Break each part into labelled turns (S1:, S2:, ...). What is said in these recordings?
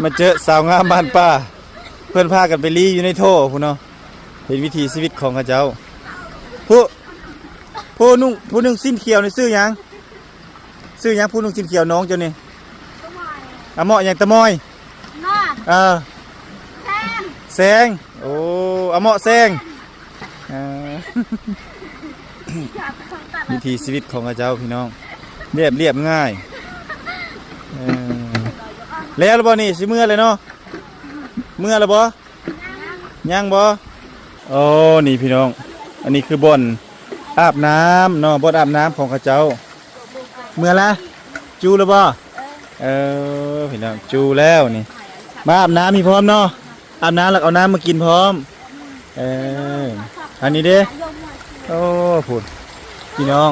S1: มาเจอสาวงามบ้านป้าเพื่อนพากันไปลี้อยู่ในโถพุ่นเนาะเห็นวิถีชีวิตของเขาเจ้าผู้นุ่งสิ้นเขียวนี่ซื้อยังผู้นุ่งสิ้นเขียวน้องเจ้านี่อะเหมาะอย่างตะมอยแซงโอ้อะเหมาะแซงวิถีชีวิตของเขาเจ้าพี่น้องเรียบง่ายแล้วบ่นี่สิเมื่อเลยเนาะเมื่อแล้วบ่ยังบ่โอ้นี่พี่น้องอันนี้คือบ่อนอาบน้ำเนาะบ่อนอาบน้ำของเขาเจ้าเมื่อละจูแล้วบ่พี่น้องจูแล้วนี่มาอาบน้ำมีพร้อมเนาะอาบน้ำแล้วเอาน้ำมากินพร้อมอันนี้เด้โอ้พูดพี่น้อง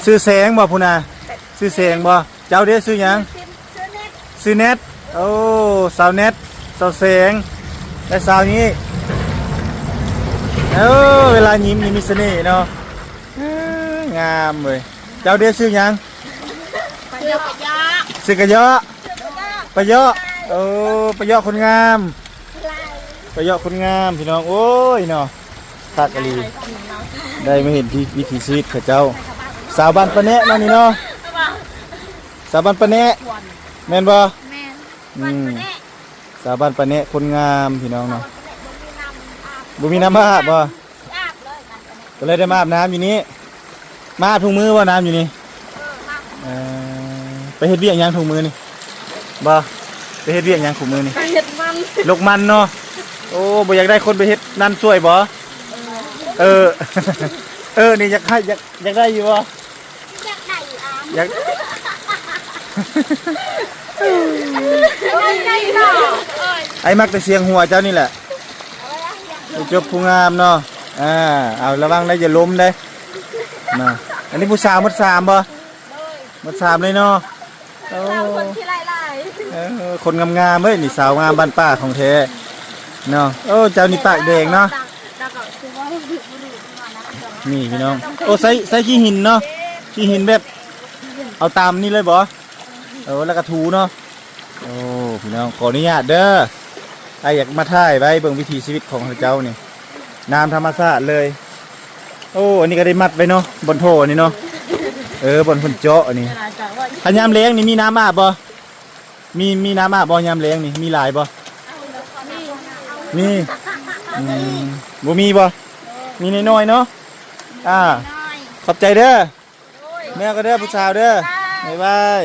S1: ซื้อแสงบ่พูน่ะซื้อแสงบ่เจ้าเด้ซื้อหยังซื้อเน็ตโอ้สาวเน็ตสาวแสงและสาวนี้เวลายิ้มนี่มีเสน่ห์เนาะงามเลยเจ้าเด้ซื้อหยังซื้อกระยะปะยะโอ้ปะยะคนงามปะยะคนงามพี่น้องโอ้ยเนาะคักกะลีได้มาเห็นที่วิถีชีวิตของเจ้าสาวบ้านปะเนะนั่นนี่เนาะสาวบ้านปะเนะแม่นบ่สาวบ้านปะเนะคนงามพี่น้องเนาะบ่มีน้ำอาบบ่ก็เลยได้มาอาบน้ำอยู่นี้มาอาบถุงมือบ่น้ำอยู่นี่ไปเฮ็ดเวียกยังถุงมือนี่บ่ไปเฮ็ดเวียกยังถุงมือนี่เฮ็ดมันลกมันเนาะโอ้บ่อยากได้คนไปเฮ็ดนั่นช่วยบ่นี่อยากได้อยู่บ่อยากได้อยากไอ้มักแต่เสียงหัวเจ้านี่แหละจบผู้งามเนาะเอาระวังได้อย่าล้มได้นะอันนี้ผู้สาวมัดสามบ่มัดสามเลยเนาะคนที่ไล่คนงามๆเฮ้ยนี่สาวงามบ้านป้าของแท้เนาะโอ้เจ้านี่ปากแดงเนาะนี่พี่น้องโอ้ใส่ขี้หินเนาะขี้หินแบบเอาตามนี่เลยบ่แล้วก็ถูเนาะโอ้พี่น้องขออนุญาตเด้อไอ้อยากมาถ่ายไว้เบิ่งวิถีชีวิตของเจ้านี่น้ำธรรมชาติเลยโอ้อันนี้ก็ได้มัดไว้เนาะบนโถนี่เนาะบนฝนเจาะอันนี้ถ้ายามแล้งนี่มีน้ำอาบบ่มีน้ำอาบบ่ยามแล้งนี่มีหลายบ่มีบ่มีบ่มีน้อยๆเนาะขอบใจเด้อแม่ก็เด้อผู้สาวเด้อบ๊ายบาย